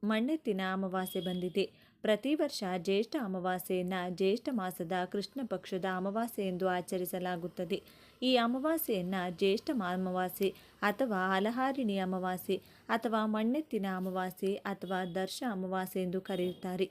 ಮಣ್ಣೆತ್ತಿನ ಅಮಾವಾಸ್ಯೆ ಬಂದಿದೆ. ಪ್ರತಿ ವರ್ಷ ಜ್ಯೇಷ್ಠ ಅಮಾವಾಸ್ಯೆಯನ್ನು ಜ್ಯೇಷ್ಠ ಮಾಸದ ಕೃಷ್ಣ ಪಕ್ಷದ ಅಮಾವಾಸ್ಯೆ ಎಂದು ಆಚರಿಸಲಾಗುತ್ತದೆ. ಈ ಅಮಾವಾಸ್ಯೆಯನ್ನು ಜ್ಯೇಷ್ಠ ಅಮಾವಾಸ್ಯೆ ಅಥವಾ ಹಲಹಾರಿಣಿ ಅಮಾವಾಸ್ಯೆ ಅಥವಾ ಮಣ್ಣೆತ್ತಿನ ಅಮಾವಾಸ್ಯೆ ಅಥವಾ ದರ್ಶ ಅಮಾವಾಸ್ಯೆ ಎಂದು ಕರೆಯುತ್ತಾರೆ.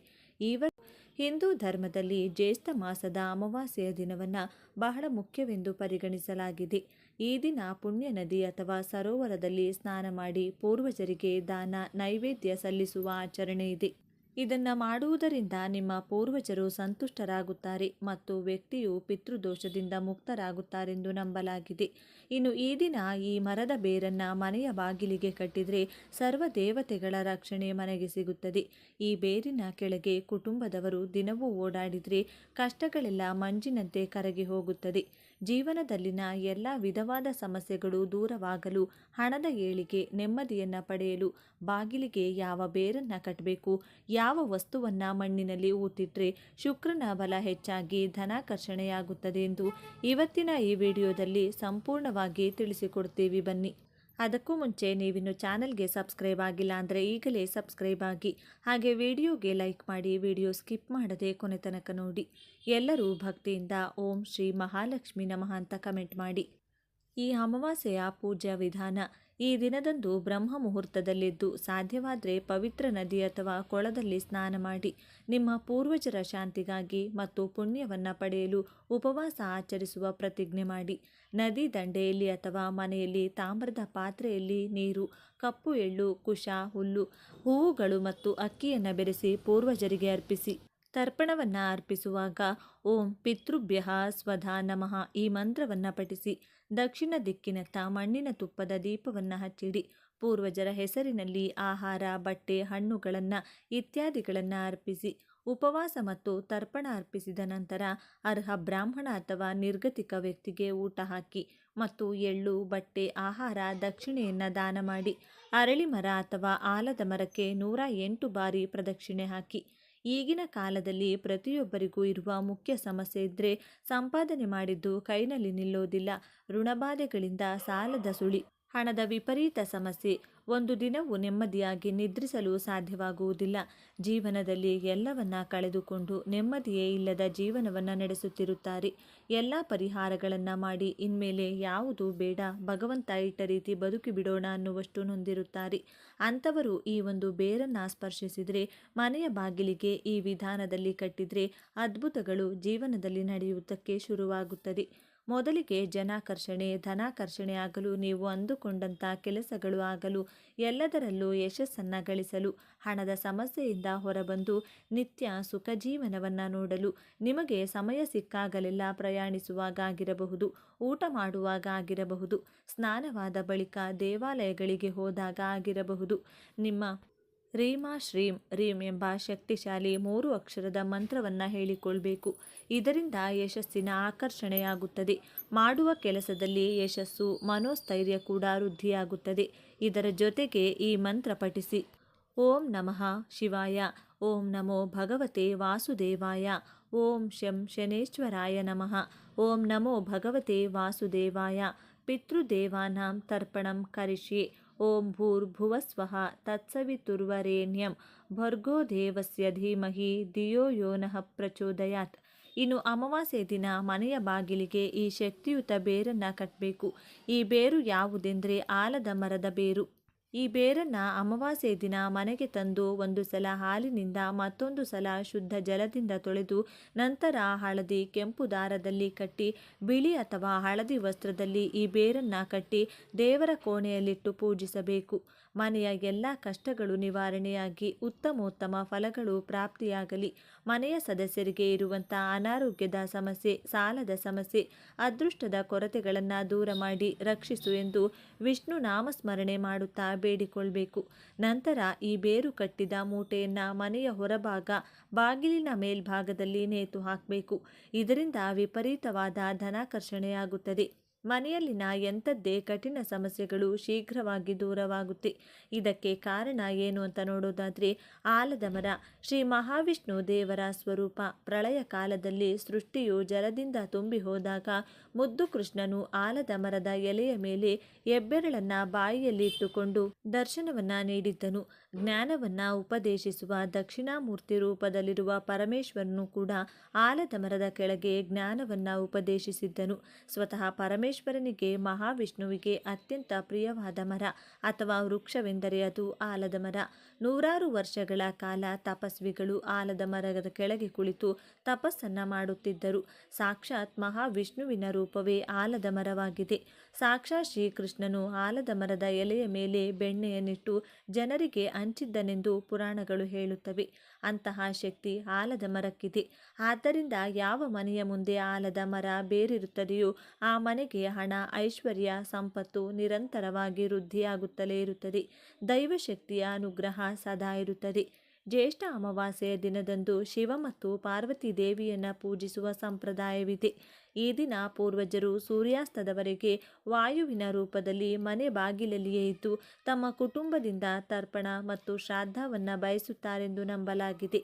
ಹಿಂದೂ ಧರ್ಮದಲ್ಲಿ ಜ್ಯೇಷ್ಠ ಮಾಸದ ಅಮಾವಾಸ್ಯೆಯ ದಿನವನ್ನು ಬಹಳ ಮುಖ್ಯವೆಂದು ಪರಿಗಣಿಸಲಾಗಿದೆ. ಈ ದಿನ ಪುಣ್ಯ ನದಿ ಅಥವಾ ಸರೋವರದಲ್ಲಿ ಸ್ನಾನ ಮಾಡಿ ಪೂರ್ವಜರಿಗೆ ದಾನ ನೈವೇದ್ಯ ಸಲ್ಲಿಸುವ ಆಚರಣೆ ಇದೆ. ಇದನ್ನು ಮಾಡುವುದರಿಂದ ನಿಮ್ಮ ಪೂರ್ವಜರು ಸಂತುಷ್ಟರಾಗುತ್ತಾರೆ ಮತ್ತು ವ್ಯಕ್ತಿಯು ಪಿತೃದೋಷದಿಂದ ಮುಕ್ತರಾಗುತ್ತಾರೆಂದು ನಂಬಲಾಗಿದೆ. ಇನ್ನು ಈ ದಿನ ಈ ಮರದ ಬೇರನ್ನು ಮನೆಯ ಬಾಗಿಲಿಗೆ ಕಟ್ಟಿದರೆ ಸರ್ವ ದೇವತೆಗಳ ರಕ್ಷಣೆ ಮನೆಗೆ ಸಿಗುತ್ತದೆ. ಈ ಬೇರಿನ ಕೆಳಗೆ ಕುಟುಂಬದವರು ದಿನವೂ ಓಡಾಡಿದರೆ ಕಷ್ಟಗಳೆಲ್ಲ ಮಂಜಿನಂತೆ ಕರಗಿ ಹೋಗುತ್ತದೆ. ಜೀವನದಲ್ಲಿನ ಎಲ್ಲ ವಿಧವಾದ ಸಮಸ್ಯೆಗಳು ದೂರವಾಗಲು, ಹಣದ ಏಳಿಗೆ, ನೆಮ್ಮದಿಯನ್ನು ಪಡೆಯಲು ಬಾಗಿಲಿಗೆ ಯಾವ ಬೇರನ್ನು ಕಟ್ಟಬೇಕು, ಯಾವ ವಸ್ತುವನ್ನು ಮಣ್ಣಿನಲ್ಲಿ ಊತಿಟ್ರೆ ಶುಕ್ರನ ಬಲ ಹೆಚ್ಚಾಗಿ ಧನಾಕರ್ಷಣೆಯಾಗುತ್ತದೆ ಎಂದು ಇವತ್ತಿನ ಈ ವಿಡಿಯೋದಲ್ಲಿ ಸಂಪೂರ್ಣವಾಗಿ ತಿಳಿಸಿಕೊಡ್ತೀವಿ. ಬನ್ನಿ. ಅದಕ್ಕೂ ಮುಂಚೆ ನೀವಿನ್ನು ಚಾನಲ್ಗೆ ಸಬ್ಸ್ಕ್ರೈಬ್ ಆಗಿಲ್ಲ ಅಂದರೆ ಈಗಲೇ ಸಬ್ಸ್ಕ್ರೈಬ್ ಆಗಿ, ಹಾಗೆ ವಿಡಿಯೋಗೆ ಲೈಕ್ ಮಾಡಿ, ವಿಡಿಯೋ ಸ್ಕಿಪ್ ಮಾಡದೆ ಕೊನೆ ತನಕ ನೋಡಿ. ಎಲ್ಲರೂ ಭಕ್ತಿಯಿಂದ ಓಂ ಶ್ರೀ ಮಹಾಲಕ್ಷ್ಮಿ ನಮಃ ಅಂತ ಕಮೆಂಟ್ ಮಾಡಿ. ಈ ಅಮಾವಾಸ್ಯೆಯ ಪೂಜಾ ವಿಧಾನ: ಈ ದಿನದಂದು ಬ್ರಹ್ಮ ಮುಹೂರ್ತದಲ್ಲಿದ್ದು ಸಾಧ್ಯವಾದರೆ ಪವಿತ್ರ ನದಿ ಅಥವಾ ಕೊಳದಲ್ಲಿ ಸ್ನಾನ ಮಾಡಿ ನಿಮ್ಮ ಪೂರ್ವಜರ ಶಾಂತಿಗಾಗಿ ಮತ್ತು ಪುಣ್ಯವನ್ನು ಪಡೆಯಲು ಉಪವಾಸ ಆಚರಿಸುವ ಪ್ರತಿಜ್ಞೆ ಮಾಡಿ. ನದಿ ದಂಡೆಯಲ್ಲಿ ಅಥವಾ ಮನೆಯಲ್ಲಿ ತಾಮ್ರದ ಪಾತ್ರೆಯಲ್ಲಿ ನೀರು, ಕಪ್ಪು ಎಳ್ಳು, ಕುಶ, ಹುಲ್ಲು, ಹೂವುಗಳು ಮತ್ತು ಅಕ್ಕಿಯನ್ನು ಬೆರೆಸಿ ಪೂರ್ವಜರಿಗೆ ಅರ್ಪಿಸಿ. ತರ್ಪಣವನ್ನು ಅರ್ಪಿಸುವಾಗ ಓಂ ಪಿತೃಭ್ಯಃ ಸ್ವಧಾ ನಮಃ ಈ ಮಂತ್ರವನ್ನು ಪಠಿಸಿ ದಕ್ಷಿಣ ದಿಕ್ಕಿನತ್ತ ಮಣ್ಣಿನ ತುಪ್ಪದ ದೀಪವನ್ನು ಹಚ್ಚಿಡಿ. ಪೂರ್ವಜರ ಹೆಸರಿನಲ್ಲಿ ಆಹಾರ, ಬಟ್ಟೆ, ಹಣ್ಣುಗಳನ್ನು ಇತ್ಯಾದಿಗಳನ್ನು ಅರ್ಪಿಸಿ. ಉಪವಾಸ ಮತ್ತು ತರ್ಪಣ ಅರ್ಪಿಸಿದ ನಂತರ ಅರ್ಹ ಬ್ರಾಹ್ಮಣ ಅಥವಾ ನಿರ್ಗತಿಕ ವ್ಯಕ್ತಿಗೆ ಊಟ ಹಾಕಿ ಮತ್ತು ಎಳ್ಳು, ಬಟ್ಟೆ, ಆಹಾರ, ದಕ್ಷಿಣೆಯನ್ನು ದಾನ ಮಾಡಿ. ಅರಳಿ ಮರ ಅಥವಾ ಆಲದ ಮರಕ್ಕೆ 108 ಬಾರಿ ಪ್ರದಕ್ಷಿಣೆ ಹಾಕಿ. ಈಗಿನ ಕಾಲದಲ್ಲಿ ಪ್ರತಿಯೊಬ್ಬರಿಗೂ ಇರುವ ಮುಖ್ಯ ಸಮಸ್ಯೆ ಇದ್ದರೆ ಸಂಪಾದನೆ ಮಾಡಿದ್ದು ಕೈನಲ್ಲಿ ನಿಲ್ಲೋದಿಲ್ಲ. ಋಣಬಾಧೆಗಳಿಂದ ಸಾಲದ ಸುಳಿ, ಹಣದ ವಿಪರೀತ ಸಮಸ್ಯೆ. ಒಂದು ದಿನವೂ ನೆಮ್ಮದಿಯಾಗಿ ನಿದ್ರಿಸಲು ಸಾಧ್ಯವಾಗುವುದಿಲ್ಲ. ಜೀವನದಲ್ಲಿ ಎಲ್ಲವನ್ನ ಕಳೆದುಕೊಂಡು ನೆಮ್ಮದಿಯೇ ಇಲ್ಲದ ಜೀವನವನ್ನು ನಡೆಸುತ್ತಿರುತ್ತಾರೆ. ಎಲ್ಲ ಪರಿಹಾರಗಳನ್ನು ಮಾಡಿ ಇನ್ಮೇಲೆ ಯಾವುದು ಬೇಡ, ಭಗವಂತ ಇಟ್ಟ ರೀತಿ ಬದುಕಿ ಬಿಡೋಣ ಅನ್ನುವಷ್ಟು ನೊಂದಿರುತ್ತಾರೆ. ಅಂಥವರು ಈ ಒಂದು ಬೇರನ್ನು ಸ್ಪರ್ಶಿಸಿದರೆ, ಮನೆಯ ಬಾಗಿಲಿಗೆ ಈ ವಿಧಾನದಲ್ಲಿ ಕಟ್ಟಿದರೆ ಅದ್ಭುತಗಳು ಜೀವನದಲ್ಲಿ ನಡೆಯುವುದಕ್ಕೆ ಶುರುವಾಗುತ್ತದೆ. ಮೊದಲಿಗೆ ಜನಾಕರ್ಷಣೆ, ಧನಾಕರ್ಷಣೆ ಆಗಲು, ನೀವು ಅಂದುಕೊಂಡಂಥ ಕೆಲಸಗಳು ಆಗಲು, ಎಲ್ಲದರಲ್ಲೂ ಯಶಸ್ಸನ್ನು ಗಳಿಸಲು, ಹಣದ ಸಮಸ್ಯೆಯಿಂದ ಹೊರಬಂದು ನಿತ್ಯ ಸುಖ ಜೀವನವನ್ನು ನೋಡಲು, ನಿಮಗೆ ಸಮಯ ಸಿಕ್ಕಾಗಲೆಲ್ಲ ಪ್ರಯಾಣಿಸುವಾಗ ಆಗಿರಬಹುದು, ಊಟ ಮಾಡುವಾಗ ಆಗಿರಬಹುದು, ಸ್ನಾನವಾದ ಬಳಿಕ ದೇವಾಲಯಗಳಿಗೆ ಹೋದಾಗ ಆಗಿರಬಹುದು, ನಿಮ್ಮ ರೀಮಾ ಶ್ರೀಂ ರೀಂ ಎಂಬ ಶಕ್ತಿಶಾಲಿ 3 ಅಕ್ಷರದ ಮಂತ್ರವನ್ನು ಹೇಳಿಕೊಳ್ಬೇಕು. ಇದರಿಂದ ಯಶಸ್ಸಿನ ಆಕರ್ಷಣೆಯಾಗುತ್ತದೆ. ಮಾಡುವ ಕೆಲಸದಲ್ಲಿ ಯಶಸ್ಸು, ಮನೋಸ್ಥೈರ್ಯ ಕೂಡ ವೃದ್ಧಿಯಾಗುತ್ತದೆ. ಇದರ ಜೊತೆಗೆ ಈ ಮಂತ್ರ ಪಠಿಸಿ. ಓಂ ನಮಃ ಶಿವಾಯ, ಓಂ ನಮೋ ಭಗವತೆ ವಾಸುದೇವಾಯ, ಓಂ ಶಂ ಶನೇಶ್ವರಾಯ ನಮಃ, ಓಂ ನಮೋ ಭಗವತೆ ವಾಸುದೇವಾಯ. ಪಿತೃದೇವಾನಾಂ ತರ್ಪಣಂ ಕರಿಷ್ಯೆ. ಓಂ ಭೂರ್ಭುವಸ್ವಃ ತತ್ಸವಿತುರ್ವರೇಣ್ಯಂ ಭರ್ಗೋ ದೇವಸ್ಯ ಧೀಮಹಿ ಧಿಯೋ ಯೋ ನಃ ಪ್ರಚೋದಯಾತ್. ಇನ್ನು ಅಮಾವಾಸ್ಯೆ ದಿನ ಮನೆಯ ಬಾಗಿಲಿಗೆ ಈ ಶಕ್ತಿಯುತ ಬೇರನ್ನು ಕಟ್ಟಬೇಕು. ಈ ಬೇರು ಯಾವುದೆಂದರೆ ಆಲದ ಮರದ ಬೇರು. ಈ ಬೇರನ್ನು ಅಮಾವಾಸ್ಯೆ ದಿನ ಮನೆಗೆ ತಂದು ಒಂದು ಸಲ ಹಾಲಿನಿಂದ, ಮತ್ತೊಂದು ಸಲ ಶುದ್ಧ ಜಲದಿಂದ ತೊಳೆದು, ನಂತರ ಹಳದಿ, ಕೆಂಪು ದಾರದಲ್ಲಿ ಕಟ್ಟಿ, ಬಿಳಿ ಅಥವಾ ಹಳದಿ ವಸ್ತ್ರದಲ್ಲಿ ಈ ಬೇರನ್ನು ಕಟ್ಟಿ ದೇವರ ಕೋಣೆಯಲ್ಲಿಟ್ಟು ಪೂಜಿಸಬೇಕು. ಮನೆಯ ಎಲ್ಲ ಕಷ್ಟಗಳು ನಿವಾರಣೆಯಾಗಿ ಉತ್ತಮೋತ್ತಮ ಫಲಗಳು ಪ್ರಾಪ್ತಿಯಾಗಲಿ. ಮನೆಯ ಸದಸ್ಯರಿಗೆ ಇರುವಂಥ ಅನಾರೋಗ್ಯದ ಸಮಸ್ಯೆ, ಸಾಲದ ಸಮಸ್ಯೆ, ಅದೃಷ್ಟದ ಕೊರತೆಗಳನ್ನು ದೂರ ಮಾಡಿ ರಕ್ಷಿಸು ಎಂದು ವಿಷ್ಣು ನಾಮಸ್ಮರಣೆ ಮಾಡುತ್ತಾ ಬೇಡಿಕೊಳ್ಬೇಕು. ನಂತರ ಈ ಬೇರು ಕಟ್ಟಿದ ಮೂಟೆಯನ್ನು ಮನೆಯ ಹೊರಭಾಗ ಬಾಗಿಲಿನ ಮೇಲ್ಭಾಗದಲ್ಲಿ ನೇತು ಹಾಕಬೇಕು. ಇದರಿಂದ ವಿಪರೀತವಾದ ಧನಾಕರ್ಷಣೆಯಾಗುತ್ತದೆ. ಮನೆಯಲ್ಲಿನ ಎಂಥದ್ದೇ ಕಠಿಣ ಸಮಸ್ಯೆಗಳು ಶೀಘ್ರವಾಗಿ ದೂರವಾಗುತ್ತೆ. ಇದಕ್ಕೆ ಕಾರಣ ಏನು ಅಂತ ನೋಡೋದಾದರೆ, ಆಲದ ಮರ ಶ್ರೀ ಮಹಾವಿಷ್ಣು ದೇವರ ಸ್ವರೂಪ. ಪ್ರಳಯ ಕಾಲದಲ್ಲಿ ಸೃಷ್ಟಿಯು ಜಲದಿಂದ ತುಂಬಿ ಹೋದಾಗ ಮುದ್ದು ಕೃಷ್ಣನು ಆಲದ ಮರದ ಎಲೆಯ ಮೇಲೆ ಹೆಬ್ಬೆರಳನ್ನು ಬಾಯಿಯಲ್ಲಿ ಇಟ್ಟುಕೊಂಡು ದರ್ಶನವನ್ನು ನೀಡಿದ್ದನು. ಜ್ಞಾನವನ್ನು ಉಪದೇಶಿಸುವ ದಕ್ಷಿಣಾಮೂರ್ತಿ ರೂಪದಲ್ಲಿರುವ ಪರಮೇಶ್ವರನು ಕೂಡ ಆಲದ ಮರದ ಕೆಳಗೆ ಜ್ಞಾನವನ್ನು ಉಪದೇಶಿಸಿದ್ದನು. ಸ್ವತಃ ಪರಮೇಶ್ವರನಿಗೆ ಮಹಾವಿಷ್ಣುವಿಗೆ ಅತ್ಯಂತ ಪ್ರಿಯವಾದ ಮರ ಅಥವಾ ವೃಕ್ಷವೆಂದರೆ ಅದು ಆಲದ ಮರ. ನೂರಾರು ವರ್ಷಗಳ ಕಾಲ ತಪಸ್ವಿಗಳು ಆಲದ ಮರದ ಕೆಳಗೆ ಕುಳಿತು ತಪಸ್ಸನ್ನು ಮಾಡುತ್ತಿದ್ದರು. ಸಾಕ್ಷಾತ್ ಮಹಾವಿಷ್ಣುವಿನ ರೂಪವೇ ಆಲದ ಮರವಾಗಿದೆ. ಸಾಕ್ಷಾತ್ ಶ್ರೀಕೃಷ್ಣನು ಆಲದ ಮರದ ಎಲೆಯ ಮೇಲೆ ಬೆಣ್ಣೆಯನ್ನಿಟ್ಟು ಜನರಿಗೆ ಹಂಚಿದ್ದನೆಂದು ಪುರಾಣಗಳು ಹೇಳುತ್ತವೆ. ಅಂತಹ ಶಕ್ತಿ ಆಲದ ಮರಕ್ಕಿದೆ. ಆದ್ದರಿಂದ ಯಾವ ಮನೆಯ ಮುಂದೆ ಆಲದ ಮರ ಬೇರಿರುತ್ತದೆಯೋ ಆ ಮನೆಗೆ ಹಣ, ಐಶ್ವರ್ಯ, ಸಂಪತ್ತು ನಿರಂತರವಾಗಿ ವೃದ್ಧಿಯಾಗುತ್ತಲೇ ಇರುತ್ತದೆ. ದೈವಶಕ್ತಿಯ ಅನುಗ್ರಹ ಸದಾ ಇರುತ್ತದೆ. ಜ್ಯೇಷ್ಠ ಅಮಾವಾಸ್ಯೆಯ ದಿನದಂದು ಶಿವ ಮತ್ತು ಪಾರ್ವತಿ ದೇವಿಯನ್ನು ಪೂಜಿಸುವ ಸಂಪ್ರದಾಯವಿದೆ. ಈ ದಿನ ಪೂರ್ವಜರು ಸೂರ್ಯಾಸ್ತದವರೆಗೆ ವಾಯುವಿನ ರೂಪದಲ್ಲಿ ಮನೆ ಬಾಗಿಲಲ್ಲಿಯೇ ಇದ್ದು ತಮ್ಮ ಕುಟುಂಬದಿಂದ ತರ್ಪಣ ಮತ್ತು ಶ್ರಾದ್ದವನ್ನು ಬಯಸುತ್ತಾರೆಂದು ನಂಬಲಾಗಿದೆ.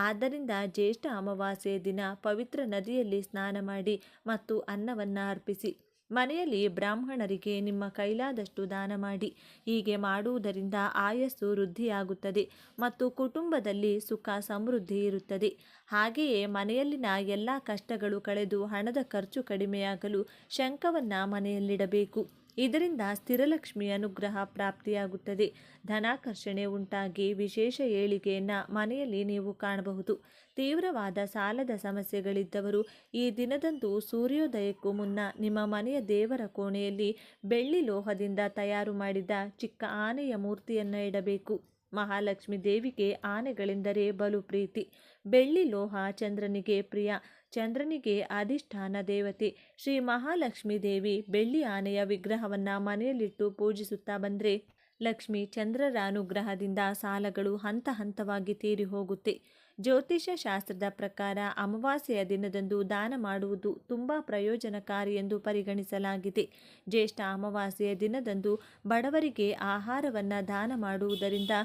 ಆದ್ದರಿಂದ ಜ್ಯೇಷ್ಠ ಅಮಾವಾಸ್ಯೆಯ ದಿನ ಪವಿತ್ರ ನದಿಯಲ್ಲಿ ಸ್ನಾನ ಮಾಡಿ ಮತ್ತು ಅನ್ನವನ್ನು ಅರ್ಪಿಸಿ. ಮನೆಯಲ್ಲಿ ಬ್ರಾಹ್ಮಣರಿಗೆ ನಿಮ್ಮ ಕೈಲಾದಷ್ಟು ದಾನ ಮಾಡಿ. ಹೀಗೆ ಮಾಡುವುದರಿಂದ ಆಯಸ್ಸು ವೃದ್ಧಿಯಾಗುತ್ತದೆ ಮತ್ತು ಕುಟುಂಬದಲ್ಲಿ ಸುಖ ಸಮೃದ್ಧಿ ಇರುತ್ತದೆ. ಹಾಗೆಯೇ ಮನೆಯಲ್ಲಿನ ಎಲ್ಲ ಕಷ್ಟಗಳು ಕಳೆದು ಹಣದ ಖರ್ಚು ಕಡಿಮೆಯಾಗಲು ಶಂಖವನ್ನು ಮನೆಯಲ್ಲಿಡಬೇಕು. ಇದರಿಂದ ಸ್ಥಿರಲಕ್ಷ್ಮಿ ಅನುಗ್ರಹ ಪ್ರಾಪ್ತಿಯಾಗುತ್ತದೆ. ಧನಾಕರ್ಷಣೆ ಉಂಟಾಗಿ ವಿಶೇಷ ಏಳಿಗೆಯನ್ನು ಮನೆಯಲ್ಲಿ ನೀವು ಕಾಣಬಹುದು. ತೀವ್ರವಾದ ಸಾಲದ ಸಮಸ್ಯೆಗಳಿದ್ದವರು ಈ ದಿನದಂದು ಸೂರ್ಯೋದಯಕ್ಕೂ ಮುನ್ನ ನಿಮ್ಮ ಮನೆಯ ದೇವರ ಕೋಣೆಯಲ್ಲಿ ಬೆಳ್ಳಿ ಲೋಹದಿಂದ ತಯಾರು ಮಾಡಿದ ಚಿಕ್ಕ ಆನೆಯ ಮೂರ್ತಿಯನ್ನು ಇಡಬೇಕು. ಮಹಾಲಕ್ಷ್ಮಿ ದೇವಿಗೆ ಆನೆಗಳೆಂದರೆ ಬಲು ಪ್ರೀತಿ. ಬೆಳ್ಳಿ ಲೋಹ ಚಂದ್ರನಿಗೆ ಪ್ರಿಯ. ಚಂದ್ರನಿಗೆ ಅಧಿಷ್ಠಾನ ದೇವತೆ ಶ್ರೀ ಮಹಾಲಕ್ಷ್ಮೀ ದೇವಿ ಬೆಳ್ಳಿ ಆನೆಯ ವಿಗ್ರಹವನ್ನು ಮನೆಯಲ್ಲಿಟ್ಟು ಪೂಜಿಸುತ್ತಾ ಬಂದರೆ ಲಕ್ಷ್ಮಿ ಚಂದ್ರರ ಅನುಗ್ರಹದಿಂದ ಸಾಲಗಳು ಹಂತ ಹಂತವಾಗಿ ತೀರಿ ಹೋಗುತ್ತೆ. ಜ್ಯೋತಿಷ್ಯ ಶಾಸ್ತ್ರದ ಪ್ರಕಾರ ಅಮಾವಾಸ್ಯೆಯ ದಿನದಂದು ದಾನ ಮಾಡುವುದು ತುಂಬ ಪ್ರಯೋಜನಕಾರಿ ಎಂದು ಪರಿಗಣಿಸಲಾಗಿದೆ. ಜ್ಯೇಷ್ಠ ಅಮಾವಾಸ್ಯೆಯ ದಿನದಂದು ಬಡವರಿಗೆ ಆಹಾರವನ್ನು ದಾನ ಮಾಡುವುದರಿಂದ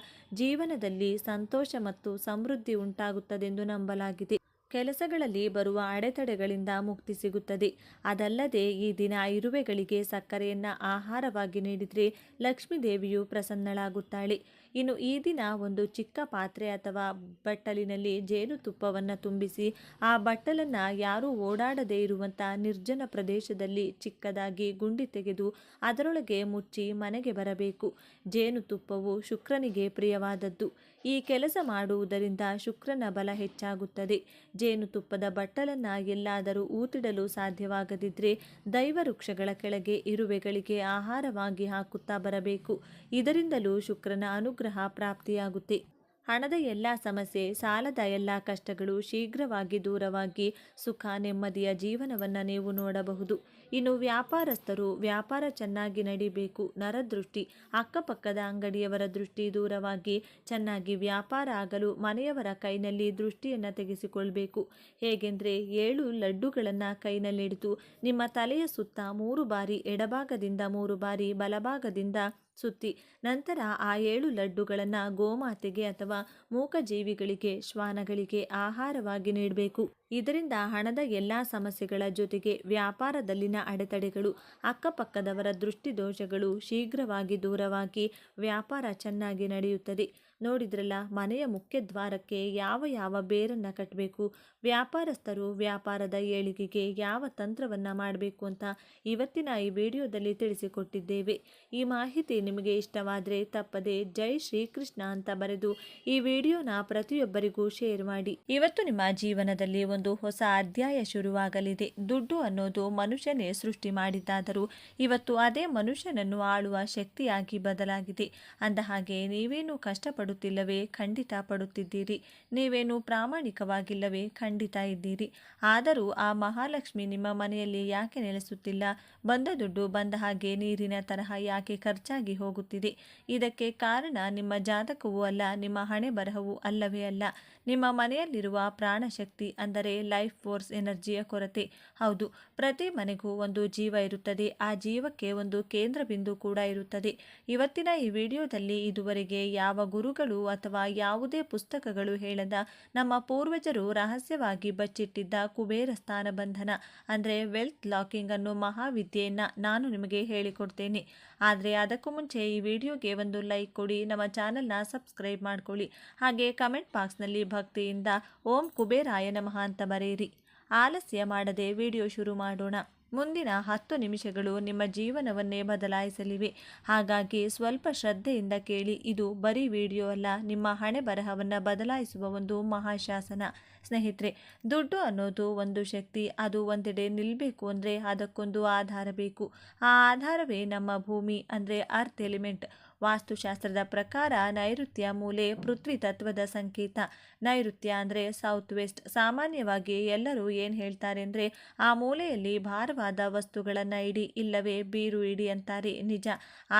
ಜೀವನದಲ್ಲಿ ಸಂತೋಷ ಮತ್ತು ಸಮೃದ್ಧಿ ಉಂಟಾಗುತ್ತದೆಂದು ನಂಬಲಾಗಿದೆ. ಕೆಲಸಗಳಲ್ಲಿ ಬರುವ ಅಡೆತಡೆಗಳಿಂದ ಮುಕ್ತಿ ಸಿಗುತ್ತದೆ. ಅದಲ್ಲದೆ ಈ ದಿನ ಇರುವೆಗಳಿಗೆ ಸಕ್ಕರೆಯನ್ನು ಆಹಾರವಾಗಿ ನೀಡಿದರೆ ಲಕ್ಷ್ಮೀ ದೇವಿಯು ಪ್ರಸನ್ನಳಾಗುತ್ತಾಳೆ. ಇನ್ನು ಈ ದಿನ ಒಂದು ಚಿಕ್ಕ ಪಾತ್ರೆ ಅಥವಾ ಬಟ್ಟಲಿನಲ್ಲಿ ಜೇನುತುಪ್ಪವನ್ನು ತುಂಬಿಸಿ ಆ ಬಟ್ಟಲನ್ನು ಯಾರೂ ಓಡಾಡದೇ ಇರುವಂಥ ನಿರ್ಜನ ಪ್ರದೇಶದಲ್ಲಿ ಚಿಕ್ಕದಾಗಿ ಗುಂಡಿ ತೆಗೆದು ಅದರೊಳಗೆ ಮುಚ್ಚಿ ಮನೆಗೆ ಬರಬೇಕು. ಜೇನುತುಪ್ಪವು ಶುಕ್ರನಿಗೆ ಪ್ರಿಯವಾದದ್ದು. ಈ ಕೆಲಸ ಮಾಡುವುದರಿಂದ ಶುಕ್ರನ ಬಲ ಹೆಚ್ಚಾಗುತ್ತದೆ. ಜೇನುತುಪ್ಪದ ಬಟ್ಟಲನ್ನು ಎಲ್ಲಾದರೂ ಊತಿಡಲು ಸಾಧ್ಯವಾಗದಿದ್ದರೆ ದೈವ ವೃಕ್ಷಗಳ ಕೆಳಗೆ ಇರುವೆಗಳಿಗೆ ಆಹಾರವಾಗಿ ಹಾಕುತ್ತಾ ಬರಬೇಕು. ಇದರಿಂದಲೂ ಶುಕ್ರನ ಅನುಗ್ರಹ ಪ್ರಾಪ್ತಿಯಾಗುತ್ತೆ. ಹಣದ ಎಲ್ಲ ಸಮಸ್ಯೆ, ಸಾಲದ ಎಲ್ಲ ಕಷ್ಟಗಳು ಶೀಘ್ರವಾಗಿ ದೂರವಾಗಿ ಸುಖ ನೆಮ್ಮದಿಯ ಜೀವನವನ್ನು ನೀವು ನೋಡಬಹುದು. ಇನ್ನು ವ್ಯಾಪಾರಸ್ಥರು ವ್ಯಾಪಾರ ಚೆನ್ನಾಗಿ ನಡಿಬೇಕು. ನರದೃಷ್ಟಿ, ಅಕ್ಕಪಕ್ಕದ ಅಂಗಡಿಯವರ ದೃಷ್ಟಿ ದೂರವಾಗಿ ಚೆನ್ನಾಗಿ ವ್ಯಾಪಾರ ಆಗಲು ಮನೆಯವರ ಕೈನಲ್ಲಿ ದೃಷ್ಟಿಯನ್ನು ತೆಗೆಸಿಕೊಳ್ಬೇಕು. ಹೇಗೆಂದರೆ 7 ಲಡ್ಡುಗಳನ್ನು ಕೈನಲ್ಲಿಡಿದು ನಿಮ್ಮ ತಲೆಯ ಸುತ್ತ 3 ಬಾರಿ ಎಡಭಾಗದಿಂದ 3 ಬಾರಿ ಬಲಭಾಗದಿಂದ ಸುತ್ತಿ ನಂತರ ಆ 7 ಲಡ್ಡುಗಳನ್ನು ಗೋಮಾತೆಗೆ ಅಥವಾ ಮೂಕಜೀವಿಗಳಿಗೆ, ಶ್ವಾನಗಳಿಗೆ ಆಹಾರವಾಗಿ ನೀಡಬೇಕು. ಇದರಿಂದ ಹಣದ ಎಲ್ಲ ಸಮಸ್ಯೆಗಳ ಜೊತೆಗೆ ವ್ಯಾಪಾರದಲ್ಲಿನ ಅಡೆತಡೆಗಳು, ಅಕ್ಕಪಕ್ಕದವರ ದೃಷ್ಟಿದೋಷಗಳು ಶೀಘ್ರವಾಗಿ ದೂರವಾಗಿ ವ್ಯಾಪಾರ ಚೆನ್ನಾಗಿ ನಡೆಯುತ್ತದೆ. ನೋಡಿದ್ರಲ್ಲ, ಮನೆಯ ಮುಖ್ಯ ದ್ವಾರಕ್ಕೆ ಯಾವ ಬೇರನ್ನು ಕಟ್ಟಬೇಕು, ವ್ಯಾಪಾರಸ್ಥರು ವ್ಯಾಪಾರದ ಏಳಿಗೆಗೆ ಯಾವ ತಂತ್ರವನ್ನು ಮಾಡಬೇಕು ಅಂತ ಇವತ್ತಿನ ಈ ವಿಡಿಯೋದಲ್ಲಿ ತಿಳಿಸಿಕೊಟ್ಟಿದ್ದೇವೆ. ಈ ಮಾಹಿತಿ ನಿಮಗೆ ಇಷ್ಟವಾದರೆ ತಪ್ಪದೆ ಜೈ ಶ್ರೀಕೃಷ್ಣ ಅಂತ ಬರೆದು ಈ ವಿಡಿಯೋನ ಪ್ರತಿಯೊಬ್ಬರಿಗೂ ಶೇರ್ ಮಾಡಿ. ಇವತ್ತು ನಿಮ್ಮ ಜೀವನದಲ್ಲಿ ಒಂದು ಹೊಸ ಅಧ್ಯಾಯ ಶುರುವಾಗಲಿದೆ. ದುಡ್ಡು ಅನ್ನೋದು ಮನುಷ್ಯನೇ ಸೃಷ್ಟಿ ಮಾಡಿದ್ದಾದರೂ ಇವತ್ತು ಅದೇ ಮನುಷ್ಯನನ್ನು ಆಳುವ ಶಕ್ತಿಯಾಗಿ ಬದಲಾಗಿದೆ. ಅಂದ ಹಾಗೆ ನೀವೇನು ಕಷ್ಟಪಡುತ್ತಿಲ್ಲವೇ? ಖಂಡಿತ ಪಡುತ್ತಿದ್ದೀರಿ. ನೀವೇನು ಪ್ರಾಮಾಣಿಕವಾಗಿಲ್ಲವೇ? ಖಂಡಿತ ಇದ್ದೀರಿ. ಆದರೂ ಆ ಮಹಾಲಕ್ಷ್ಮಿ ನಿಮ್ಮ ಮನೆಯಲ್ಲಿ ಯಾಕೆ ನೆಲೆಸುತ್ತಿಲ್ಲ? ಬಂದ ದುಡ್ಡು ಬಂದ ಹಾಗೆ ನೀರಿನ ತರಹ ಯಾಕೆ ಖರ್ಚಾಗಿ ಹೋಗುತ್ತಿದೆ? ಇದಕ್ಕೆ ಕಾರಣ ನಿಮ್ಮ ಜಾತಕವೂ ಅಲ್ಲ, ನಿಮ್ಮ ಹಣೆ ಬರಹವೂ ಅಲ್ಲವೇ ಅಲ್ಲ. ನಿಮ್ಮ ಮನೆಯಲ್ಲಿರುವ ಪ್ರಾಣಶಕ್ತಿ ಅಂದರೆ ಲೈಫ್ ಫೋರ್ಸ್ ಎನರ್ಜಿಯ ಕೊರತೆ. ಹೌದು, ಪ್ರತಿ ಮನೆಗೂ ಒಂದು ಜೀವ ಇರುತ್ತದೆ. ಆ ಜೀವಕ್ಕೆ ಒಂದು ಕೇಂದ್ರ ಬಿಂದು ಕೂಡ ಇರುತ್ತದೆ. ಇವತ್ತಿನ ಈ ವಿಡಿಯೋದಲ್ಲಿ ಇದುವರೆಗೆ ಯಾವ ಗುರು ಗುರುಗಳು ಅಥವಾ ಯಾವುದೇ ಪುಸ್ತಕಗಳು ಹೇಳದ ನಮ್ಮ ಪೂರ್ವಜರು ರಹಸ್ಯವಾಗಿ ಬಚ್ಚಿಟ್ಟಿದ್ದ ಕುಬೇರ ಸ್ಥಾನ ಬಂಧನ ಅಂದರೆ ವೆಲ್ತ್ ಲಾಕಿಂಗ್ ಅನ್ನೋ ಮಹಾವಿದ್ಯೆಯನ್ನು ನಾನು ನಿಮಗೆ ಹೇಳಿಕೊಡ್ತೇನೆ. ಆದರೆ ಅದಕ್ಕೂ ಮುಂಚೆ ಈ ವಿಡಿಯೋಗೆ ಒಂದು ಲೈಕ್ ಕೊಡಿ, ನಮ್ಮ ಚಾನಲ್ನ ಸಬ್ಸ್ಕ್ರೈಬ್ ಮಾಡ್ಕೊಳ್ಳಿ, ಹಾಗೆ ಕಮೆಂಟ್ ಬಾಕ್ಸ್ನಲ್ಲಿ ಭಕ್ತಿಯಿಂದ ಓಂ ಕುಬೇರಾಯ ನಮಃ ಅಂತ ಬರೆಯಿರಿ. ಆಲಸ್ಯ ಮಾಡದೆ ವಿಡಿಯೋ ಶುರು ಮಾಡೋಣ. ಮುಂದಿನ 10 ನಿಮಿಷಗಳು ನಿಮ್ಮ ಜೀವನವನ್ನೇ ಬದಲಾಯಿಸಲಿವೆ. ಹಾಗಾಗಿ ಸ್ವಲ್ಪ ಶ್ರದ್ಧೆಯಿಂದ ಕೇಳಿ. ಇದು ಬರೀ ವಿಡಿಯೋ ಅಲ್ಲ, ನಿಮ್ಮ ಹಣೆ ಬರಹವನ್ನು ಬದಲಾಯಿಸುವ ಒಂದು ಮಹಾಶಾಸನ. ಸ್ನೇಹಿತರೆ, ದುಡ್ಡು ಅನ್ನೋದು ಒಂದು ಶಕ್ತಿ. ಅದು ಒಂದೆಡೆ ನಿಲ್ಲಬೇಕು ಅಂದರೆ ಅದಕ್ಕೊಂದು ಆಧಾರ ಬೇಕು. ಆ ಆಧಾರವೇ ನಮ್ಮ ಭೂಮಿ ಅಂದರೆ ಅರ್ತ್ ಎಲಿಮೆಂಟ್. ವಾಸ್ತುಶಾಸ್ತ್ರದ ಪ್ರಕಾರ ನೈಋತ್ಯ ಮೂಲೆ ಪೃಥ್ವಿ ತತ್ವದ ಸಂಕೇತ. ನೈಋತ್ಯ ಅಂದರೆ ಸೌತ್ ವೆಸ್ಟ್. ಸಾಮಾನ್ಯವಾಗಿ ಎಲ್ಲರೂ ಏನು ಹೇಳ್ತಾರೆ ಅಂದರೆ ಆ ಮೂಲೆಯಲ್ಲಿ ಭಾರವಾದ ವಸ್ತುಗಳನ್ನು ಇಡಿ, ಇಲ್ಲವೇ ಬೀರು ಇಡಿ ಅಂತಾರೆ. ನಿಜ,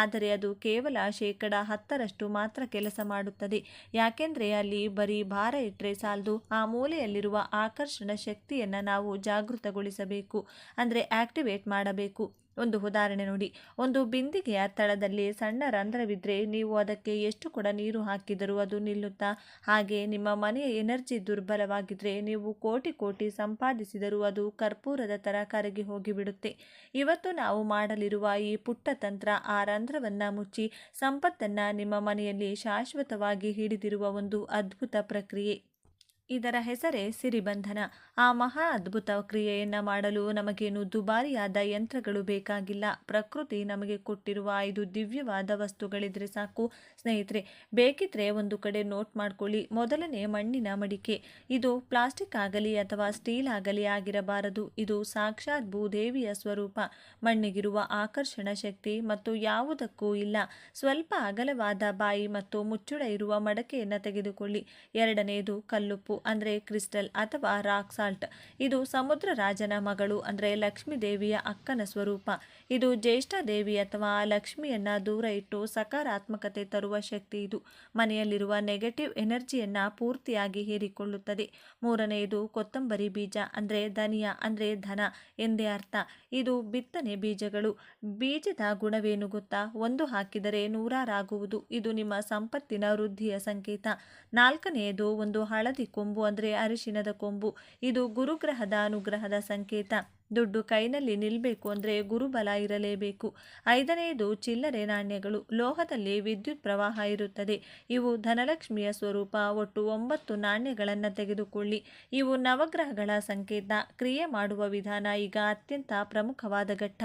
ಆದರೆ ಅದು ಕೇವಲ 10% ಮಾತ್ರ ಕೆಲಸ ಮಾಡುತ್ತದೆ. ಯಾಕೆಂದರೆ ಅಲ್ಲಿ ಬರೀ ಭಾರ ಇಟ್ಟರೆ ಸಾಲದು, ಆ ಮೂಲೆಯಲ್ಲಿರುವ ಆಕರ್ಷಣ ಶಕ್ತಿಯನ್ನು ನಾವು ಜಾಗೃತಗೊಳಿಸಬೇಕು, ಅಂದರೆ ಆಕ್ಟಿವೇಟ್ ಮಾಡಬೇಕು. ಒಂದು ಉದಾಹರಣೆ ನೋಡಿ. ಒಂದು ಬಿಂದಿಗೆಯ ತಳದಲ್ಲಿ ಸಣ್ಣ ರಂಧ್ರವಿದ್ದರೆ ನೀವು ಅದಕ್ಕೆ ಎಷ್ಟು ಕೂಡ ನೀರು ಹಾಕಿದರೂ ಅದು ನಿಲ್ಲುತ್ತಾ? ಹಾಗೆ ನಿಮ್ಮ ಮನೆಯ ಎನರ್ಜಿ ದುರ್ಬಲವಾಗಿದ್ದರೆ ನೀವು ಕೋಟಿ ಸಂಪಾದಿಸಿದರೂ ಅದು ಕರ್ಪೂರದ ಥರ ಕರಗಿ ಹೋಗಿಬಿಡುತ್ತೆ. ಇವತ್ತು ನಾವು ಮಾಡಲಿರುವ ಈ ಪುಟ್ಟ ತಂತ್ರ ಆ ರಂಧ್ರವನ್ನು ಮುಚ್ಚಿ ಸಂಪತ್ತನ್ನು ನಿಮ್ಮ ಮನೆಯಲ್ಲಿ ಶಾಶ್ವತವಾಗಿ ಹಿಡಿದಿರುವ ಒಂದು ಅದ್ಭುತ ಪ್ರಕ್ರಿಯೆ. ಇದರ ಹೆಸರೇ ಸಿರಿಬಂಧನ. ಆ ಮಹಾ ಅದ್ಭುತ ಕ್ರಿಯೆಯನ್ನು ಮಾಡಲು ನಮಗೇನು ದುಬಾರಿಯಾದ ಯಂತ್ರಗಳು ಬೇಕಾಗಿಲ್ಲ. ಪ್ರಕೃತಿ ನಮಗೆ ಕೊಟ್ಟಿರುವ 5 ದಿವ್ಯವಾದ ವಸ್ತುಗಳಿದ್ರೆ ಸಾಕು. ಸ್ನೇಹಿತರೆ, ಬೇಕಿದ್ರೆ ಒಂದು ಕಡೆ ನೋಟ್ ಮಾಡ್ಕೊಳ್ಳಿ. ಮೊದಲನೇ ಮಣ್ಣಿನ ಮಡಿಕೆ. ಇದು ಪ್ಲಾಸ್ಟಿಕ್ ಆಗಲಿ ಅಥವಾ ಸ್ಟೀಲ್ ಆಗಲಿ ಆಗಿರಬಾರದು. ಇದು ಸಾಕ್ಷಾತ್ ಭೂದೇವಿಯ ಸ್ವರೂಪ. ಮಣ್ಣಿಗಿರುವ ಆಕರ್ಷಣ ಶಕ್ತಿ ಮತ್ತು ಯಾವುದಕ್ಕೂ ಇಲ್ಲ. ಸ್ವಲ್ಪ ಅಗಲವಾದ ಬಾಯಿ ಮತ್ತು ಮುಚ್ಚುಳ ಇರುವ ಮಡಕೆಯನ್ನು ತೆಗೆದುಕೊಳ್ಳಿ. ಎರಡನೆಯದು ಕಲ್ಲುಪ್ಪು ಅಂದರೆ ಕ್ರಿಸ್ಟಲ್ ಅಥವಾ ರಾಕ್ ಸಾಲ್ಟ್. ಇದು ಸಮುದ್ರ ರಾಜನ ಮಗಳು ಅಂದರೆ ಲಕ್ಷ್ಮೀ ದೇವಿಯ ಅಕ್ಕನ ಸ್ವರೂಪ. ಇದು ಜ್ಯೇಷ್ಠ ದೇವಿ ಅಥವಾ ಲಕ್ಷ್ಮಿಯನ್ನ ದೂರ ಇಟ್ಟು ಸಕಾರಾತ್ಮಕತೆ ತರುವ ಶಕ್ತಿ. ಇದು ಮನೆಯಲ್ಲಿರುವ ನೆಗೆಟಿವ್ ಎನರ್ಜಿಯನ್ನು ಪೂರ್ತಿಯಾಗಿ ಹೀರಿಕೊಳ್ಳುತ್ತದೆ. ಮೂರನೆಯದು ಕೊತ್ತಂಬರಿ ಬೀಜ ಅಂದರೆ ಧನಿಯಾ ಅಂದರೆ ಧನ ಎಂದೇ ಅರ್ಥ. ಇದು ಬಿತ್ತನೆ ಬೀಜಗಳು. ಬೀಜದ ಗುಣವೇನು ಗೊತ್ತಾ? ಒಂದು ಹಾಕಿದರೆ 100 ಆಗುವುದು. ಇದು ನಿಮ್ಮ ಸಂಪತ್ತಿನ ವೃದ್ಧಿಯ ಸಂಕೇತ. ನಾಲ್ಕನೆಯದು ಒಂದು ಹಳದಿ ಕೊಂಬು ಅಂದರೆ ಅರಿಶಿನದ ಕೊಂಬು. ಇದು ಗುರುಗ್ರಹದ ಅನುಗ್ರಹದ ಸಂಕೇತ. ದುಡ್ಡು ಕೈನಲ್ಲಿ ನಿಲ್ಲಬೇಕು ಅಂದರೆ ಗುರುಬಲ ಇರಲೇಬೇಕು. ಐದನೆಯದು ಚಿಲ್ಲರೆ ನಾಣ್ಯಗಳು. ಲೋಹದಲ್ಲಿ ವಿದ್ಯುತ್ ಪ್ರವಾಹ ಇರುತ್ತದೆ. ಇವು ಧನಲಕ್ಷ್ಮಿಯ ಸ್ವರೂಪ. ಒಟ್ಟು 9 ನಾಣ್ಯಗಳನ್ನು ತೆಗೆದುಕೊಳ್ಳಿ. ಇವು ನವಗ್ರಹಗಳ ಸಂಕೇತ. ಕ್ರಿಯೆ ಮಾಡುವ ವಿಧಾನ ಈಗ ಅತ್ಯಂತ ಪ್ರಮುಖವಾದ ಘಟ್ಟ.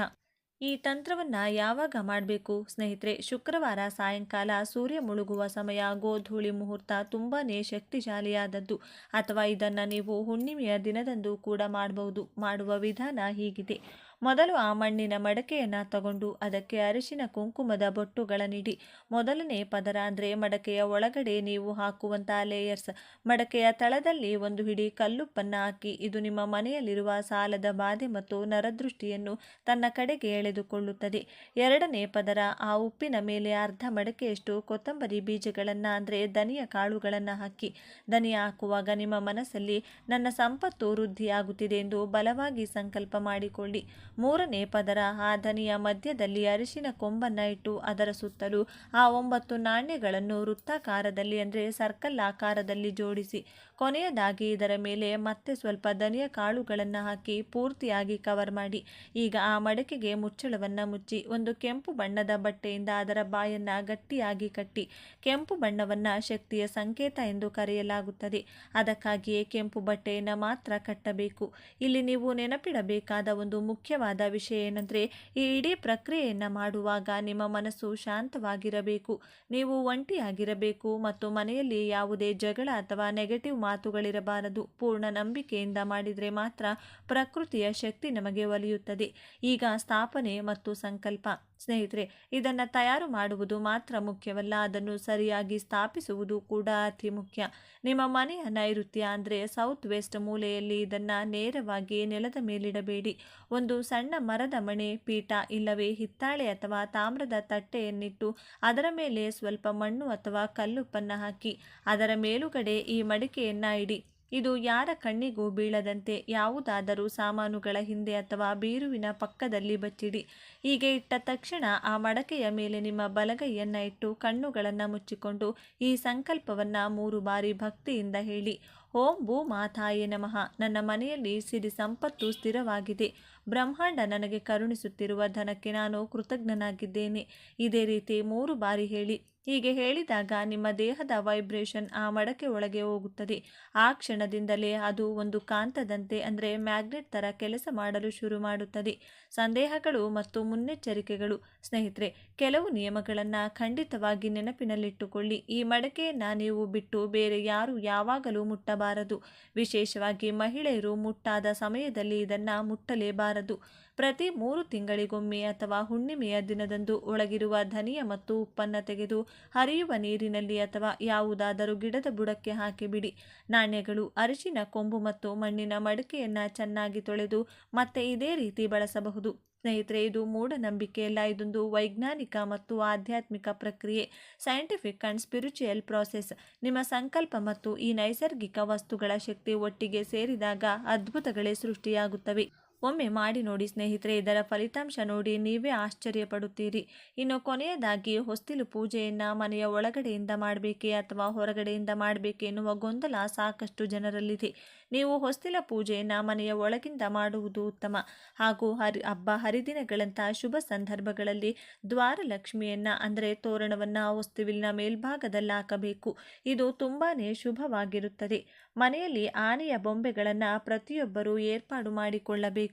ಈ ತಂತ್ರವನ್ನು ಯಾವಾಗ ಮಾಡಬೇಕು ಸ್ನೇಹಿತರೆ? ಶುಕ್ರವಾರ ಸಾಯಂಕಾಲ ಸೂರ್ಯ ಮುಳುಗುವ ಸಮಯ. ಗೋಧೂಳಿ ಮುಹೂರ್ತ ತುಂಬಾ ಶಕ್ತಿಶಾಲಿಯಾದದ್ದು. ಅಥವಾ ಇದನ್ನು ನೀವು ಹುಣ್ಣಿಮೆಯ ದಿನದಂದು ಕೂಡ ಮಾಡಬಹುದು. ಮಾಡುವ ವಿಧಾನ ಹೀಗಿದೆ. ಮೊದಲು ಆ ಮಣ್ಣಿನ ಮಡಕೆಯನ್ನು ತಗೊಂಡು ಅದಕ್ಕೆ ಅರಿಶಿನ ಕುಂಕುಮದ ಬೊಟ್ಟುಗಳನ್ನಿಡಿ. ಮೊದಲನೇ ಪದರ ಅಂದರೆ ಮಡಕೆಯ ಒಳಗಡೆ ನೀವು ಹಾಕುವಂಥ ಲೇಯರ್ಸ್. ಮಡಕೆಯ ತಳದಲ್ಲಿ ಒಂದು ಹಿಡಿ ಕಲ್ಲುಪ್ಪನ್ನು ಹಾಕಿ. ಇದು ನಿಮ್ಮ ಮನೆಯಲ್ಲಿರುವ ಸಾಲದ ಬಾಧೆ ಮತ್ತು ನರದೃಷ್ಟಿಯನ್ನು ತನ್ನ ಕಡೆಗೆ ಎಳೆದುಕೊಳ್ಳುತ್ತದೆ. ಎರಡನೇ ಪದರ, ಆ ಉಪ್ಪಿನ ಮೇಲೆ ಅರ್ಧ ಮಡಕೆಯಷ್ಟು ಕೊತ್ತಂಬರಿ ಬೀಜಗಳನ್ನು ಅಂದರೆ ಧನಿಯ ಕಾಳುಗಳನ್ನು ಹಾಕಿ. ಧನಿಯ ಹಾಕುವಾಗ ನಿಮ್ಮ ಮನಸ್ಸಲ್ಲಿ ನನ್ನ ಸಂಪತ್ತು ವೃದ್ಧಿಯಾಗುತ್ತಿದೆ ಎಂದು ಬಲವಾಗಿ ಸಂಕಲ್ಪ ಮಾಡಿಕೊಳ್ಳಿ. ಮೂರನೇ ಪದರ, ಆ ಧನಿಯ ಮಧ್ಯದಲ್ಲಿ ಅರಿಶಿನ ಕೊಂಬನ್ನು ಇಟ್ಟು ಅದರ ಸುತ್ತಲೂ ಆ 9 ನಾಣ್ಯಗಳನ್ನು ವೃತ್ತಾಕಾರದಲ್ಲಿ ಅಂದರೆ ಸರ್ಕಲ್ ಆಕಾರದಲ್ಲಿ ಜೋಡಿಸಿ. ಕೊನೆಯದಾಗಿ ಇದರ ಮೇಲೆ ಮತ್ತೆ ಸ್ವಲ್ಪ ಧನಿಯ ಕಾಳುಗಳನ್ನು ಹಾಕಿ ಪೂರ್ತಿಯಾಗಿ ಕವರ್ ಮಾಡಿ. ಈಗ ಆ ಮಡಕೆಗೆ ಮುಚ್ಚಳವನ್ನು ಮುಚ್ಚಿ ಒಂದು ಕೆಂಪು ಬಣ್ಣದ ಬಟ್ಟೆಯಿಂದ ಅದರ ಬಾಯನ್ನು ಗಟ್ಟಿಯಾಗಿ ಕಟ್ಟಿ. ಕೆಂಪು ಬಣ್ಣವನ್ನು ಶಕ್ತಿಯ ಸಂಕೇತ ಎಂದು ಕರೆಯಲಾಗುತ್ತದೆ. ಅದಕ್ಕಾಗಿಯೇ ಕೆಂಪು ಬಟ್ಟೆಯನ್ನು ಮಾತ್ರ ಕಟ್ಟಬೇಕು. ಇಲ್ಲಿ ನೀವು ನೆನಪಿಡಬೇಕಾದ ಒಂದು ಮುಖ್ಯವಾದ ವಿಷಯ ಏನೆಂದರೆ, ಈ ಇಡೀ ಪ್ರಕ್ರಿಯೆಯನ್ನು ಮಾಡುವಾಗ ನಿಮ್ಮ ಮನಸ್ಸು ಶಾಂತವಾಗಿರಬೇಕು. ನೀವು ಒಂಟಿಯಾಗಿರಬೇಕು ಮತ್ತು ಮನೆಯಲ್ಲಿ ಯಾವುದೇ ಜಗಳ ಅಥವಾ ನೆಗೆಟಿವ್ ಮಾತುಗಳಿರಬಾರದು. ಪೂರ್ಣ ನಂಬಿಕೆಯಿಂದ ಮಾಡಿದರೆ ಮಾತ್ರ ಪ್ರಕೃತಿಯ ಶಕ್ತಿ ನಮಗೆ ಒಲಿಯುತ್ತದೆ. ಈಗ ಸ್ಥಾಪನೆ ಮತ್ತು ಸಂಕಲ್ಪ. ಸ್ನೇಹಿತರೆ, ಇದನ್ನು ತಯಾರು ಮಾಡುವುದು ಮಾತ್ರ ಮುಖ್ಯವಲ್ಲ, ಅದನ್ನು ಸರಿಯಾಗಿ ಸ್ಥಾಪಿಸುವುದು ಕೂಡ ಅತಿ ಮುಖ್ಯ. ನಿಮ್ಮ ಮನೆಯ ನೈಋತ್ಯ ಅಂದರೆ ಸೌತ್ ವೆಸ್ಟ್ ಮೂಲೆಯಲ್ಲಿ ಇದನ್ನು ನೇರವಾಗಿ ನೆಲದ ಮೇಲಿಡಬೇಡಿ. ಒಂದು ಸಣ್ಣ ಮರದ ಮಣೆ, ಪೀಠ ಇಲ್ಲವೇ ಹಿತ್ತಾಳೆ ಅಥವಾ ತಾಮ್ರದ ತಟ್ಟೆಯನ್ನಿಟ್ಟು ಅದರ ಮೇಲೆ ಸ್ವಲ್ಪ ಮಣ್ಣು ಅಥವಾ ಕಲ್ಲುಪ್ಪನ್ನು ಹಾಕಿ ಅದರ ಮೇಲುಗಡೆ ಈ ಮಡಿಕೆಯನ್ನು ಇಡಿ. ಇದು ಯಾರ ಕಣ್ಣಿಗೂ ಬೀಳದಂತೆ ಯಾವುದಾದರೂ ಸಾಮಾನುಗಳ ಹಿಂದೆ ಅಥವಾ ಬೀರುವಿನ ಪಕ್ಕದಲ್ಲಿ ಬಚ್ಚಿಡಿ. ಹೀಗೆ ಇಟ್ಟ ತಕ್ಷಣ ಆ ಮಡಕೆಯ ಮೇಲೆ ನಿಮ್ಮ ಬಲಗೈಯನ್ನು ಇಟ್ಟು ಕಣ್ಣುಗಳನ್ನು ಮುಚ್ಚಿಕೊಂಡು ಈ ಸಂಕಲ್ಪವನ್ನು 3 ಬಾರಿ ಭಕ್ತಿಯಿಂದ ಹೇಳಿ. ಓಂ ಭೂಮಾತಾಯೇ ನಮಃ. ನನ್ನ ಮನೆಯಲ್ಲಿ ಸಿರಿ ಸಂಪತ್ತು ಸ್ಥಿರವಾಗಿದೆ. ಬ್ರಹ್ಮಾಂಡ ನನಗೆ ಕರುಣಿಸುತ್ತಿರುವ ಧನಕ್ಕೆ ನಾನು ಕೃತಜ್ಞನಾಗಿದ್ದೇನೆ. ಇದೇ ರೀತಿ 3 ಬಾರಿ ಹೇಳಿ. ಹೀಗೆ ಹೇಳಿದಾಗ ನಿಮ್ಮ ದೇಹದ ವೈಬ್ರೇಷನ್ ಆ ಮಡಕೆ ಒಳಗೆ ಹೋಗುತ್ತದೆ. ಆ ಕ್ಷಣದಿಂದಲೇ ಅದು ಒಂದು ಕಾಂತದಂತೆ ಅಂದರೆ ಮ್ಯಾಗ್ನೆಟ್ ಥರ ಕೆಲಸ ಮಾಡಲು ಶುರು ಮಾಡುತ್ತದೆ. ಸಂದೇಹಗಳು ಮತ್ತು ಮುನ್ನೆಚ್ಚರಿಕೆಗಳು. ಸ್ನೇಹಿತರೆ, ಕೆಲವು ನಿಯಮಗಳನ್ನು ಖಂಡಿತವಾಗಿ ನೆನಪಿನಲ್ಲಿಟ್ಟುಕೊಳ್ಳಿ. ಈ ಮಡಕೆಯನ್ನು ನೀವು ಬಿಟ್ಟು ಬೇರೆ ಯಾರು ಯಾವಾಗಲೂ ಮುಟ್ಟಬಾರದು. ವಿಶೇಷವಾಗಿ ಮಹಿಳೆಯರು ಮುಟ್ಟಾದ ಸಮಯದಲ್ಲಿ ಇದನ್ನು ಮುಟ್ಟಲೇಬಾರದು. ಪ್ರತಿ 3 ತಿಂಗಳಿಗೊಮ್ಮೆ ಅಥವಾ ಹುಣ್ಣಿಮೆಯ ದಿನದಂದು ಒಳಗಿರುವ ಧನಿಯ ಮತ್ತು ಉಪ್ಪನ್ನು ತೆಗೆದು ಹರಿಯುವ ನೀರಿನಲ್ಲಿ ಅಥವಾ ಯಾವುದಾದರೂ ಗಿಡದ ಬುಡಕ್ಕೆ ಹಾಕಿಬಿಡಿ. ನಾಣ್ಯಗಳು, ಅರಿಶಿನ ಕೊಂಬು ಮತ್ತು ಮಣ್ಣಿನ ಮಡಿಕೆಯನ್ನು ಚೆನ್ನಾಗಿ ತೊಳೆದು ಮತ್ತೆ ಇದೇ ರೀತಿ ಬಳಸಬಹುದು. ಸ್ನೇಹಿತರೆ, ಇದು ಮೂಢನಂಬಿಕೆಯಲ್ಲ, ಇದೊಂದು ವೈಜ್ಞಾನಿಕ ಮತ್ತು ಆಧ್ಯಾತ್ಮಿಕ ಪ್ರಕ್ರಿಯೆ. Scientific and spiritual process. ನಿಮ್ಮ ಸಂಕಲ್ಪ ಮತ್ತು ಈ ನೈಸರ್ಗಿಕ ವಸ್ತುಗಳ ಶಕ್ತಿ ಒಟ್ಟಿಗೆ ಸೇರಿದಾಗ ಅದ್ಭುತಗಳೇ ಸೃಷ್ಟಿಯಾಗುತ್ತವೆ. ಒಮ್ಮೆ ಮಾಡಿ ನೋಡಿ ಸ್ನೇಹಿತರೆ, ಇದರ ಫಲಿತಾಂಶ ನೋಡಿ ನೀವೇ ಆಶ್ಚರ್ಯಪಡುತ್ತೀರಿ. ಇನ್ನು ಕೊನೆಯದಾಗಿ, ಹೊಸ್ತಿಲು ಪೂಜೆಯನ್ನು ಮನೆಯ ಒಳಗಡೆಯಿಂದ ಮಾಡಬೇಕೇ ಅಥವಾ ಹೊರಗಡೆಯಿಂದ ಮಾಡಬೇಕೇ ಎನ್ನುವ ಗೊಂದಲ ಸಾಕಷ್ಟು ಜನರಲ್ಲಿದೆ. ನೀವು ಹೊಸ್ತಿಲ ಪೂಜೆಯನ್ನು ಮನೆಯ ಒಳಗಿಂದ ಮಾಡುವುದು ಉತ್ತಮ. ಹಾಗೂ ಹಬ್ಬ ಹರಿದಿನಗಳಂಥ ಶುಭ ಸಂದರ್ಭಗಳಲ್ಲಿ ದ್ವಾರಲಕ್ಷ್ಮಿಯನ್ನು ಅಂದರೆ ತೋರಣವನ್ನು ಹೊಸ್ತಿಲಿನ ಮೇಲ್ಭಾಗದಲ್ಲಿ ಹಾಕಬೇಕು. ಇದು ತುಂಬಾ ಶುಭವಾಗಿರುತ್ತದೆ. ಮನೆಯಲ್ಲಿ ಆನೆಯ ಬೊಂಬೆಗಳನ್ನು ಪ್ರತಿಯೊಬ್ಬರೂ ಏರ್ಪಾಡು ಮಾಡಿಕೊಳ್ಳಬೇಕು.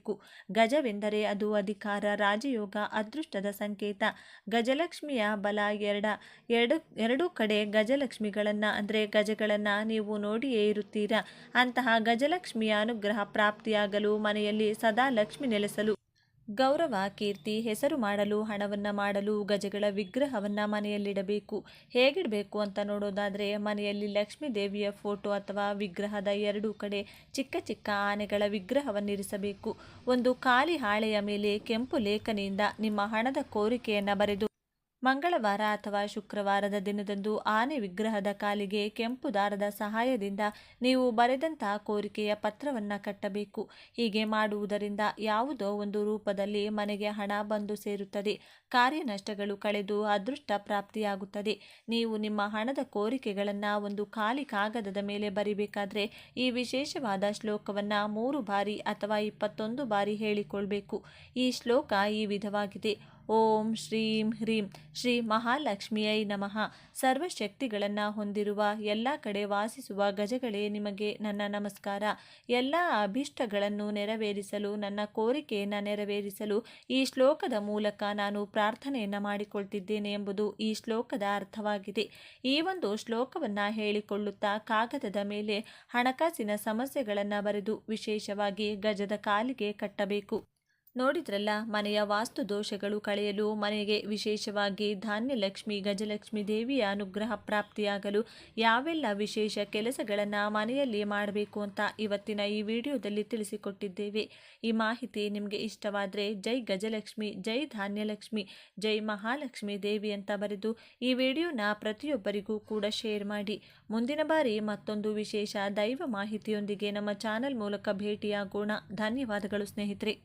ಗಜವೆಂದರೆ ಅದು ಅಧಿಕಾರ, ರಾಜಯೋಗ, ಅದೃಷ್ಟದ ಸಂಕೇತ. ಗಜಲಕ್ಷ್ಮಿಯ ಬಲ ಎರಡೂ ಕಡೆ ಗಜಲಕ್ಷ್ಮಿಗಳನ್ನು ಅಂದರೆ ಗಜಗಳನ್ನು ನೀವು ನೋಡಿಯೇ ಇರುತ್ತೀರಾ. ಅಂತಹ ಗಜಲಕ್ಷ್ಮಿಯ ಅನುಗ್ರಹ ಪ್ರಾಪ್ತಿಯಾಗಲು, ಮನೆಯಲ್ಲಿ ಸದಾ ಲಕ್ಷ್ಮಿ ನೆಲೆಸಲು, ಗೌರವ, ಕೀರ್ತಿ, ಹೆಸರು ಮಾಡಲು, ಹಣವನ್ನು ಮಾಡಲು ಗಜಗಳ ವಿಗ್ರಹವನ್ನು ಮನೆಯಲ್ಲಿಡಬೇಕು. ಹೇಗಿಡಬೇಕು ಅಂತ ನೋಡೋದಾದರೆ, ಮನೆಯಲ್ಲಿ ಲಕ್ಷ್ಮೀ ದೇವಿಯ ಫೋಟೋ ಅಥವಾ ವಿಗ್ರಹದ ಎರಡೂ ಕಡೆ ಚಿಕ್ಕ ಚಿಕ್ಕ ಆನೆಗಳ ವಿಗ್ರಹವನ್ನಿರಿಸಬೇಕು. ಒಂದು ಖಾಲಿ ಹಾಳೆಯ ಮೇಲೆ ಕೆಂಪು ಲೇಖನಿಯಿಂದ ನಿಮ್ಮ ಹಣದ ಕೋರಿಕೆಯನ್ನು ಬರೆದು ಮಂಗಳವಾರ ಅಥವಾ ಶುಕ್ರವಾರದ ದಿನದಂದು ಆನೆ ವಿಗ್ರಹದ ಕಾಲಿಗೆ ಕೆಂಪು ದಾರದ ಸಹಾಯದಿಂದ ನೀವು ಬರೆದಂತಹ ಕೋರಿಕೆಯ ಪತ್ರವನ್ನು ಕಟ್ಟಬೇಕು. ಹೀಗೆ ಮಾಡುವುದರಿಂದ ಯಾವುದೋ ಒಂದು ರೂಪದಲ್ಲಿ ಮನೆಗೆ ಹಣ ಬಂದು ಸೇರುತ್ತದೆ. ಕಾರ್ಯ ನಷ್ಟಗಳು ಕಳೆದು ಅದೃಷ್ಟ ಪ್ರಾಪ್ತಿಯಾಗುತ್ತದೆ. ನೀವು ನಿಮ್ಮ ಹಣದ ಕೋರಿಕೆಗಳನ್ನು ಒಂದು ಖಾಲಿ ಕಾಗದದ ಮೇಲೆ ಬರಿಬೇಕಾದ್ರೆ ಈ ವಿಶೇಷವಾದ ಶ್ಲೋಕವನ್ನು 3 ಬಾರಿ ಅಥವಾ 21 ಬಾರಿ ಹೇಳಿಕೊಳ್ಬೇಕು. ಈ ಶ್ಲೋಕ ಈ ವಿಧವಾಗಿದೆ. ಓಂ ಶ್ರೀಂ ಹ್ರೀಂ ಶ್ರೀ ಮಹಾಲಕ್ಷ್ಮಿಯೈ ನಮಃ. ಸರ್ವಶಕ್ತಿಗಳನ್ನು ಹೊಂದಿರುವ, ಎಲ್ಲ ಕಡೆ ವಾಸಿಸುವ ಗಜಗಳೇ, ನಿಮಗೆ ನನ್ನ ನಮಸ್ಕಾರ. ಎಲ್ಲ ಅಭೀಷ್ಟಗಳನ್ನು ನೆರವೇರಿಸಲು, ನನ್ನ ಕೋರಿಕೆಯನ್ನು ನೆರವೇರಿಸಲು ಈ ಶ್ಲೋಕದ ಮೂಲಕ ನಾನು ಪ್ರಾರ್ಥನೆಯನ್ನು ಮಾಡಿಕೊಳ್ತಿದ್ದೇನೆ ಎಂಬುದು ಈ ಶ್ಲೋಕದ ಅರ್ಥವಾಗಿದೆ. ಈ ಒಂದು ಶ್ಲೋಕವನ್ನು ಹೇಳಿಕೊಳ್ಳುತ್ತಾ ಕಾಗದದ ಮೇಲೆ ಹಣಕಾಸಿನ ಸಮಸ್ಯೆಗಳನ್ನು ಬರೆದು ವಿಶೇಷವಾಗಿ ಗಜದ ಕಾಲಿಗೆ ಕಟ್ಟಬೇಕು. ನೋಡಿದ್ರಲ್ಲ, ಮನೆಯ ವಾಸ್ತು ದೋಷಗಳು ಕಳೆಯಲು, ಮನೆಗೆ ವಿಶೇಷವಾಗಿ ಧಾನ್ಯಲಕ್ಷ್ಮಿ, ಗಜಲಕ್ಷ್ಮಿ ದೇವಿಯ ಅನುಗ್ರಹ ಪ್ರಾಪ್ತಿಯಾಗಲು ಯಾವೆಲ್ಲ ವಿಶೇಷ ಕೆಲಸಗಳನ್ನು ಮನೆಯಲ್ಲಿ ಮಾಡಬೇಕು ಅಂತ ಇವತ್ತಿನ ಈ ವಿಡಿಯೋದಲ್ಲಿ ತಿಳಿಸಿಕೊಟ್ಟಿದ್ದೇವೆ. ಈ ಮಾಹಿತಿ ನಿಮಗೆ ಇಷ್ಟವಾದರೆ ಜೈ ಗಜಲಕ್ಷ್ಮಿ, ಜೈ ಧಾನ್ಯಲಕ್ಷ್ಮಿ, ಜೈ ಮಹಾಲಕ್ಷ್ಮಿ ದೇವಿ ಅಂತ ಬರೆದು ಈ ವಿಡಿಯೋನ ಪ್ರತಿಯೊಬ್ಬರಿಗೂ ಕೂಡ ಶೇರ್ ಮಾಡಿ. ಮುಂದಿನ ಬಾರಿ ಮತ್ತೊಂದು ವಿಶೇಷ ದೈವ ಮಾಹಿತಿಯೊಂದಿಗೆ ನಮ್ಮ ಚಾನೆಲ್ ಮೂಲಕ ಭೇಟಿಯಾಗೋಣ. ಧನ್ಯವಾದಗಳು ಸ್ನೇಹಿತರೆ.